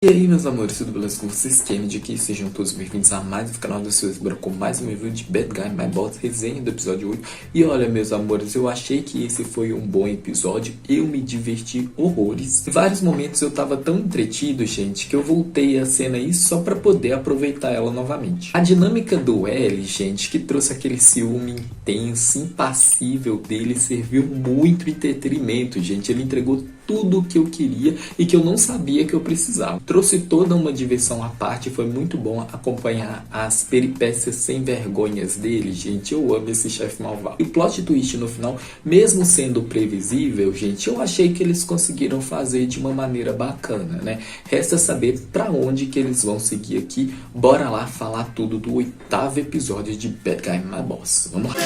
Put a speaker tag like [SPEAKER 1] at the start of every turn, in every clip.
[SPEAKER 1] E aí, meus amores, tudo beleza com vocês? Kennedy aqui, sejam todos bem-vindos a mais um canal do seu Esbro com mais um review de Bad Guy My Boss, resenha do episódio 8. E olha, meus amores, eu achei que esse foi um bom episódio, eu me diverti horrores. Em vários momentos eu tava tão entretido, gente, que eu voltei a cena aí só pra poder aproveitar ela novamente. A dinâmica do L, gente, que trouxe aquele ciúme intenso, impassível dele, serviu muito entretenimento, gente. Ele entregou tudo o que eu queria e que eu não sabia que eu precisava. Trouxe toda uma diversão à parte, foi muito bom acompanhar as peripécias sem vergonhas dele, gente. Eu amo esse chefe malvado. E o plot twist no final, mesmo sendo previsível, gente, eu achei que eles conseguiram fazer de uma maneira bacana, né? Resta saber pra onde que eles vão seguir aqui. Bora lá falar tudo do 8º episódio de Bad Guy My Boss. Vamos lá!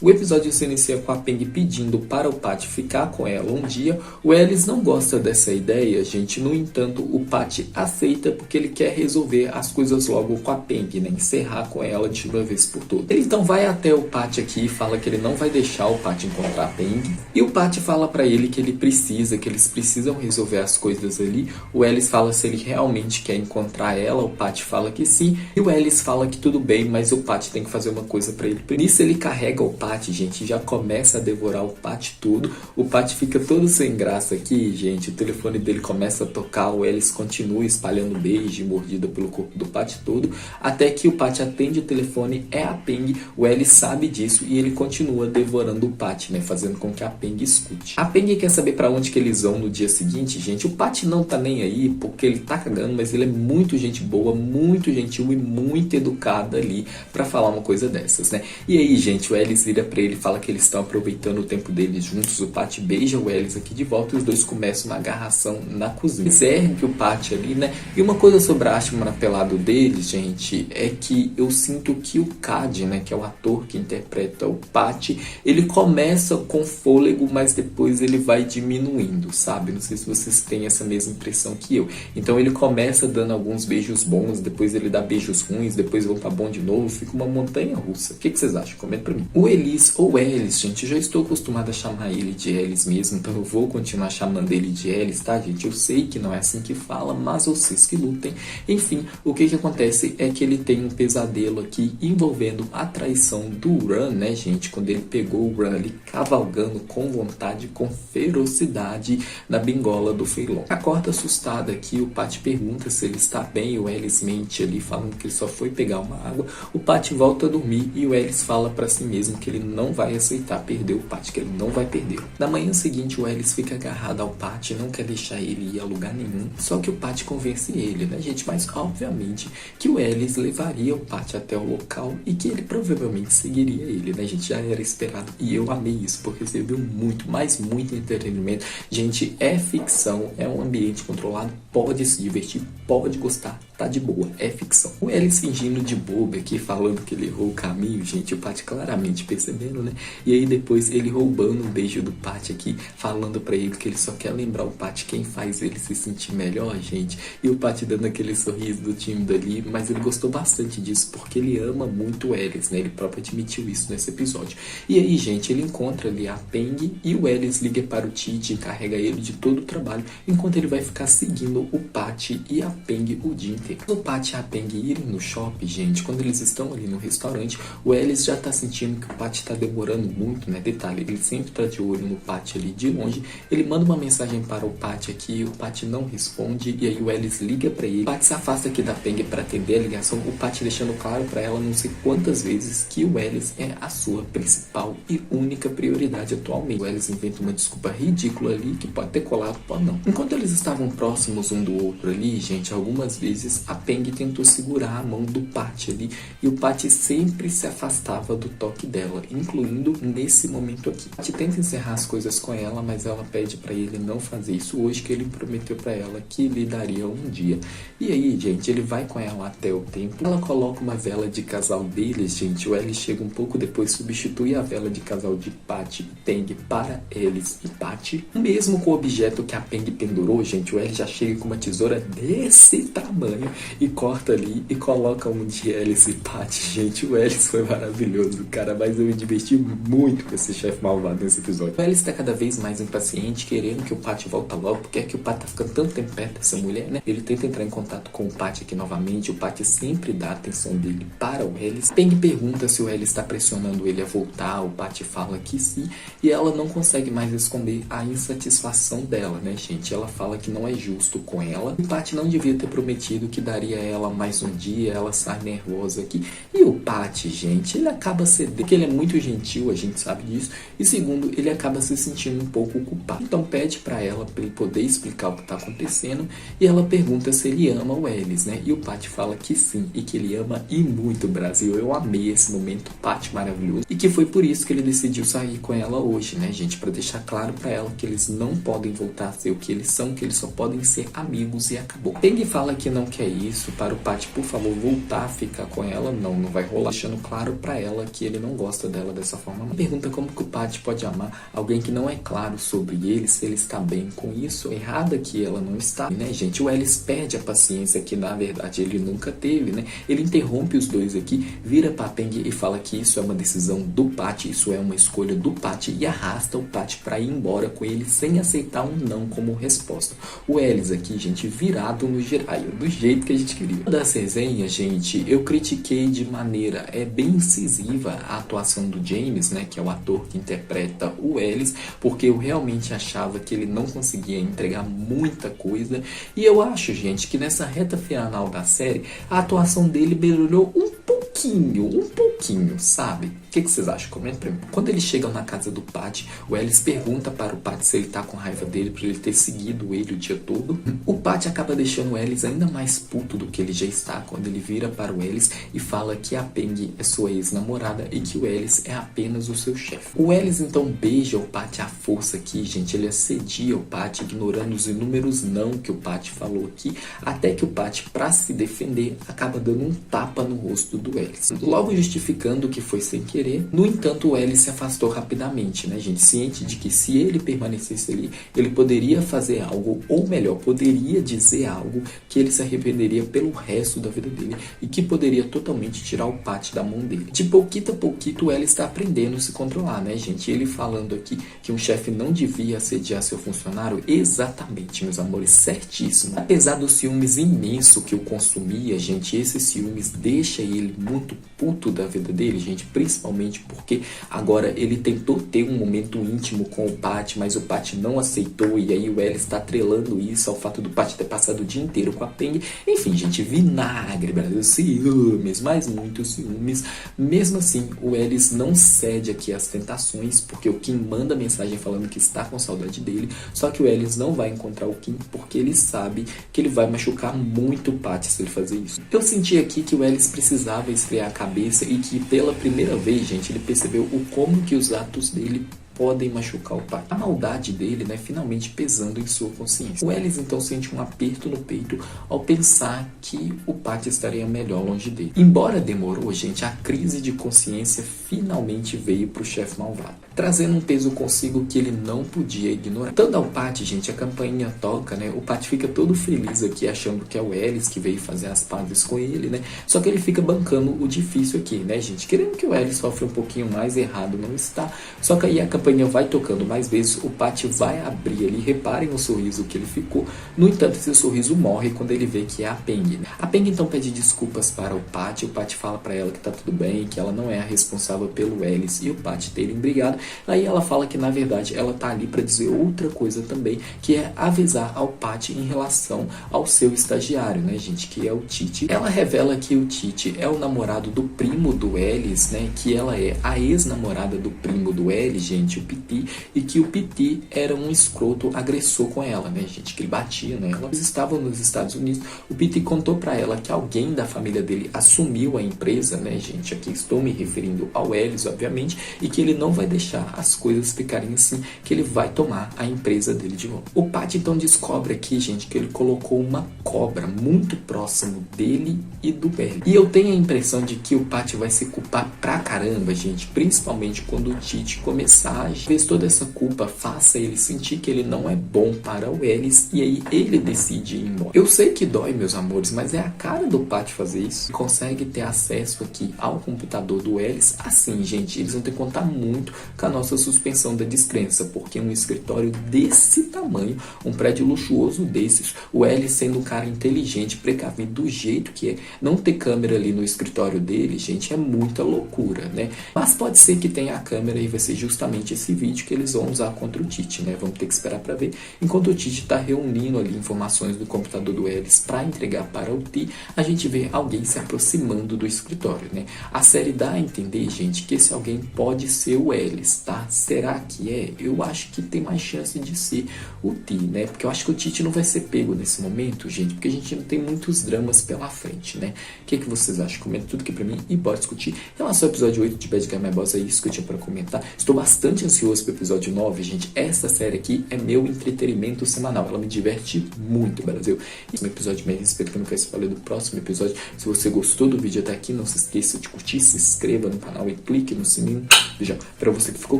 [SPEAKER 1] O episódio se inicia com a Peng pedindo para o Pat ficar com ela um dia. O Ellis não gosta dessa ideia, gente. No entanto, o Pat aceita porque ele quer resolver as coisas logo com a Peng, né? Encerrar com ela de uma vez por todas. Ele então vai até o Pat aqui e fala que ele não vai deixar o Pat encontrar a Peng. E o Pat fala para ele que que eles precisam resolver as coisas ali. O Ellis fala se ele realmente quer encontrar ela. O Pat fala que sim. E o Ellis fala que tudo bem, mas o Pat tem que fazer uma coisa para ele. Por isso ele carrega o Pat, gente, já começa a devorar o Pat todo. O Pat fica todo sem graça aqui, gente. O telefone dele começa a tocar, o Ellis continua espalhando beijo e mordida pelo corpo do Pat todo, até que o Pat atende o telefone, é a Peng. O Ellis sabe disso e ele continua devorando o Pat, né, fazendo com que a Peng escute. A Peng quer saber pra onde que eles vão no dia seguinte, gente. O Pat não tá nem aí, porque ele tá cagando, mas ele é muito gente boa, muito gentil e muito educada ali pra falar uma coisa dessas, né. E aí, gente, o Ellis vira pra ele, fala que eles estão aproveitando o tempo deles juntos. O Pat beija o Ellis aqui de volta e os dois começam uma agarração na cozinha. Eles erguem o Pat ali, né? E uma coisa sobre a arte manapelado deles, gente, é que eu sinto que o Cad, né, que é o ator que interpreta o Pat, ele começa com fôlego, mas depois ele vai diminuindo, sabe? Não sei se vocês têm essa mesma impressão que eu. Então ele começa dando alguns beijos bons, depois ele dá beijos ruins, depois volta bom de novo, fica uma montanha russa. O que vocês acham? Comenta pra mim. O Ellis ou Ellis, gente, eu já estou acostumado a chamar ele de Ellis mesmo, então eu vou continuar chamando ele de Ellis, tá, gente? Eu sei que não é assim que fala, mas vocês que lutem. Enfim, o que acontece é que ele tem um pesadelo aqui envolvendo a traição do Ran, né, gente? Quando ele pegou o Ran ali cavalgando com vontade, com ferocidade na bingola do Feilong. Acorda assustada aqui, o Pat pergunta se ele está bem, o Ellis mente ali falando que ele só foi pegar uma água. O Pat volta a dormir e o Ellis fala pra si mesmo que ele não vai aceitar perder o Pat, que ele não vai perder. Na manhã seguinte, o Ellis fica agarrado ao Pat, não quer deixar ele ir a lugar nenhum, só que o Pat convence ele, né, gente? Mas obviamente que o Ellis levaria o Pat até o local e que ele provavelmente seguiria ele, né, gente? Já era esperado e eu amei isso, porque recebeu muito, mas muito entretenimento. Gente, é ficção, é um ambiente controlado, pode se divertir, pode gostar, tá de boa, é ficção. O Ellis fingindo de bobo aqui, falando que ele errou o caminho, gente, o Pat claramente percebendo, né? E aí depois ele roubando um beijo do Pat aqui, falando pra ele que ele só quer lembrar o Pat quem faz ele se sentir melhor, gente. E o Pat dando aquele sorriso do tímido ali, mas ele gostou bastante disso, porque ele ama muito o Ellis, né? Ele próprio admitiu isso nesse episódio. E aí, gente, ele encontra ali a Peng e o Ellis liga para o Tite e encarrega ele de todo o trabalho, enquanto ele vai ficar seguindo o Pat e a Peng o dia inteiro. O Pat e a Peng irem no shopping, gente, quando eles estão ali no restaurante, o Ellis já tá sentindo que o Pat tá demorando muito, né? Detalhe, ele sempre tá de olho no Pat ali de longe. Ele manda uma mensagem para o Pat aqui, o Pat não responde, e aí o Ellis liga pra ele. O Pat se afasta aqui da Peng para atender a ligação, o Pat deixando claro pra ela não sei quantas vezes que o Ellis é a sua principal e única prioridade atualmente. O Ellis inventa uma desculpa ridícula ali, que pode ter colado, pode não. Enquanto eles estavam próximos um do outro ali, gente, algumas vezes a Peng tentou segurar a mão do Pat ali, e o Pat sempre se afastava do toque dela, incluindo nesse momento aqui. A Pat tenta encerrar as coisas com ela, mas ela pede pra ele não fazer isso hoje, que ele prometeu pra ela que lhe daria um dia. E aí, gente, ele vai com ela até o templo. Ela coloca uma vela de casal deles, gente. O Ellis chega um pouco depois, substitui a vela de casal de Pat e Peng para Ellis e Pat. Mesmo com o objeto que a Peng pendurou, gente, o Ellis já chega com uma tesoura desse tamanho né? E corta ali e coloca um de Alice e Patty. Gente, o Alice foi maravilhoso, cara, mas eu me diverti muito com esse chefe malvado nesse episódio. O Alice tá cada vez mais impaciente, querendo que o Patty volta logo, porque é que o Patty tá ficando tanto tempo perto dessa mulher, né? Ele tenta entrar em contato com o Patty aqui novamente, o Patty sempre dá a atenção dele para o Alice. Peng pergunta se o Alice está pressionando ele a voltar, o Patty fala que sim, e ela não consegue mais esconder a insatisfação dela, né, gente? Ela fala que não é justo com ela. O Patty não devia ter prometido que daria a ela mais um dia, ela sai nervosa aqui. E o Patty, gente, ele acaba cedendo, porque ele é muito gentil, a gente sabe disso, e segundo, ele acaba se sentindo um pouco culpado. Então pede pra ela, pra ele poder explicar o que tá acontecendo, e ela pergunta se ele ama o Alice, né? E o Patty fala que sim, e que ele ama e muito o Brasil. Eu amei esse momento, Patty maravilhoso, e que foi por isso que ele decidiu sair com ela hoje, né, gente? Pra deixar claro pra ela que eles não podem voltar a ser o que eles são, que eles só podem ser amigos e acabou. Peng fala que não quer isso, para o Patty, por favor, voltar a ficar com ela. Não vai rolar, deixando claro pra ela que ele não gosta dela dessa forma. Pergunta como que o Patty pode amar alguém que não é claro sobre ele, se ele está bem com isso. Errada que ela não está, né, gente? O Alice perde a paciência que na verdade ele nunca teve, né? Ele interrompe os dois aqui, vira pra Peng e fala que isso é uma decisão do Patty, isso é uma escolha do Patty, e arrasta o Patty pra ir embora com ele sem aceitar um não como resposta. O Alice aqui, gente, virado no giraia, do jeito que a gente queria. Das resenhas, gente, eu critiquei de maneira bem incisiva a atuação do James, né, que é o ator que interpreta o Alice, porque eu realmente achava que ele não conseguia entregar muita coisa, e eu acho, gente, que nessa reta final da série, a atuação dele melhorou um pouquinho, sabe? O que vocês acham? Comenta pra mim. Quando eles chegam na casa do Patty, o Alice pergunta para o Patty se ele tá com raiva dele por ele ter seguido ele o dia todo. O Patty acaba deixando o Alice ainda mais puto do que ele já está quando ele vira para o Alice e fala que a Peng é sua ex-namorada e que o Alice é apenas o seu chefe. O Alice então beija o Patty à força aqui, gente. Ele assedia o Patty, ignorando os inúmeros não que o Patty falou aqui, até que o Patty, pra se defender, acaba dando um tapa no rosto do Alice, logo justificando que foi sem querer. No entanto, o Alice se afastou rapidamente, né, gente? Ciente de que se ele permanecesse ali, ele poderia fazer algo, ou melhor, poderia dizer algo que ele se arrependeria pelo resto da vida dele e que poderia totalmente tirar o Patty da mão dele. De pouquinho a pouquinho, o Alice está aprendendo a se controlar, né, gente? Ele falando aqui que um chefe não devia assediar seu funcionário, exatamente, meus amores, certíssimo. Apesar dos ciúmes imenso que o consumia, gente, esses ciúmes deixa ele muito puto da vida dele, gente, principalmente porque agora ele tentou ter um momento íntimo com o Patty, mas o Patty não aceitou, e aí o Alice está atrelando isso ao fato do Patty ter passado o dia inteiro com a Peng. Enfim, gente, vinagre, Brasil, ciúmes, mas muitos ciúmes. Mesmo assim, o Alice não cede aqui às tentações, porque o Kim manda mensagem falando que está com saudade dele, só que o Alice não vai encontrar o Kim porque ele sabe que ele vai machucar muito o Patty se ele fazer isso. Eu senti aqui que o Alice precisava esfriar a cabeça e que pela primeira vez, gente, ele percebeu o como que os atos dele podem machucar o Patty. A maldade dele, né, finalmente pesando em sua consciência. O Alice então sente um aperto no peito ao pensar que o Patty estaria melhor longe dele. Embora demorou, gente, a crise de consciência finalmente veio pro chefe malvado, trazendo um peso consigo que ele não podia ignorar. Tanto ao Patty, gente, a campainha toca, né? O Patty fica todo feliz aqui, achando que é o Alice que veio fazer as pazes com ele, né? Só que ele fica bancando o difícil aqui, né, gente? Querendo que o Alice sofra um pouquinho mais, errado não está. Só que aí a campainha vai tocando mais vezes, o Patty vai abrir ali, reparem o sorriso que ele ficou. No entanto, esse sorriso morre quando ele vê que é a Peng, né? A Peng então pede desculpas para o Patty fala para ela que tá tudo bem, que ela não é a responsável pelo Alice e o Patty terem brigado. Aí ela fala que na verdade ela tá ali para dizer outra coisa também, que é avisar ao Patty em relação ao seu estagiário, né, gente, que é o Titi. Ela revela que o Titi é o namorado do primo do Alice, né, que ela é a ex-namorada do primo do Alice, gente, o Piti, e que o Piti era um escroto agressor com ela, né, gente, que ele batia nela. Eles estavam nos Estados Unidos, o Piti contou para ela que alguém da família dele assumiu a empresa, né, gente, aqui estou me referindo ao Alice, obviamente, e que ele não vai deixar deixar as coisas ficarem assim, que ele vai tomar a empresa dele de volta. O Pat então descobre aqui, gente, que ele colocou uma cobra muito próximo dele e do L. E eu tenho a impressão de que o Pat vai se culpar pra caramba, gente, principalmente quando o Tite começar a ver toda essa culpa, faça ele sentir que ele não é bom para o Ellis e aí ele decide ir embora. Eu sei que dói, meus amores, mas é a cara do Pat fazer isso. Consegue ter acesso aqui ao computador do Ellis. Assim, gente, eles vão ter que contar muito com a nossa suspensão da descrença, porque um escritório desse tamanho, um prédio luxuoso desses, o Ellis sendo um cara inteligente, precavido do jeito que é, não ter câmera ali no escritório dele, gente, é muita loucura, né? Mas pode ser que tenha a câmera e vai ser justamente esse vídeo que eles vão usar contra o Tite, né? Vamos ter que esperar para ver. Enquanto o Tite está reunindo ali informações do computador do Ellis para entregar para o T, a gente vê alguém se aproximando do escritório, né? A série dá a entender, gente, que esse alguém pode ser o Ellis, tá? Será que é? Eu acho que tem mais chance de ser o T, né? Porque eu acho que o Tite não vai ser pego nesse momento, gente, porque a gente não tem muitos dramas pela frente, né? O que vocês acham? Comenta tudo aqui pra mim e bora discutir. Em relação ao episódio 8 de Bad Guy My Boss, é isso que eu tinha pra comentar. Estou bastante ansioso pro episódio 9, gente. Essa série aqui é meu entretenimento semanal. Ela me diverte muito, Brasil. E um episódio bem respeito que eu não quero falar do próximo episódio. Se você gostou do vídeo até aqui, não se esqueça de curtir, se inscreva no canal e clique no sininho. Veja, pra você que ficou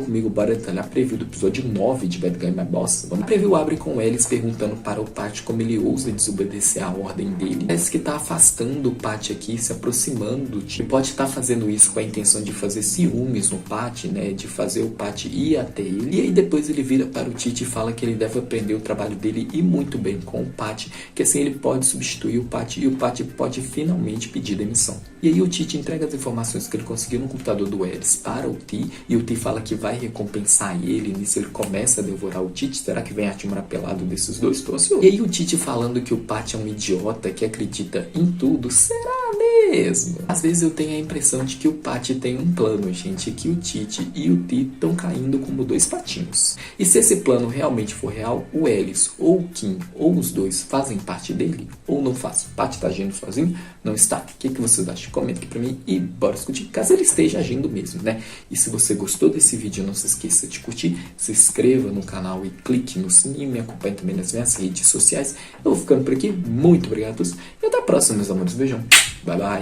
[SPEAKER 1] comigo, bora detalhar a preview do episódio 9 de Bad Guy My Boss. A preview abre com Ellis perguntando para o Pat como ele ousa desobedecer a ordem dele. Parece que tá afastando o Pat aqui, se aproximando do Tite. Ele pode estar fazendo isso com a intenção de fazer ciúmes no Pat, né? De fazer o Pat ir até ele. E aí depois ele vira para o Tite e fala que ele deve aprender o trabalho dele e muito bem com o Pat, que assim ele pode substituir o Pat e o Pat pode finalmente pedir demissão. E aí o Tite entrega as informações que ele conseguiu no computador do Ellis para o T, e o T fala que vai recompensar ele. Nisso ele começa a devorar o Tite. Será que vem arte marapelado desses dois? Tô ansioso. E aí o Tite falando que o Pat é um idiota que acredita em tudo. Será mesmo? Às vezes eu tenho a impressão de que o Pat tem um plano, gente, que o Tite e o T estão caindo como dois patinhos. E se esse plano realmente for real, o Ellis ou o Kim ou os dois fazem parte dele ou não faz? O Pat tá agindo sozinho? Não está? O que vocês acham? Comenta aqui pra mim e bora discutir, caso ele esteja agindo mesmo, né? E se você gostou desse vídeo, não se esqueça de curtir, se inscreva no canal e clique no sininho, me acompanhe também nas minhas redes sociais. Eu vou ficando por aqui, muito obrigado a todos e até a próxima, meus amores, beijão, bye bye.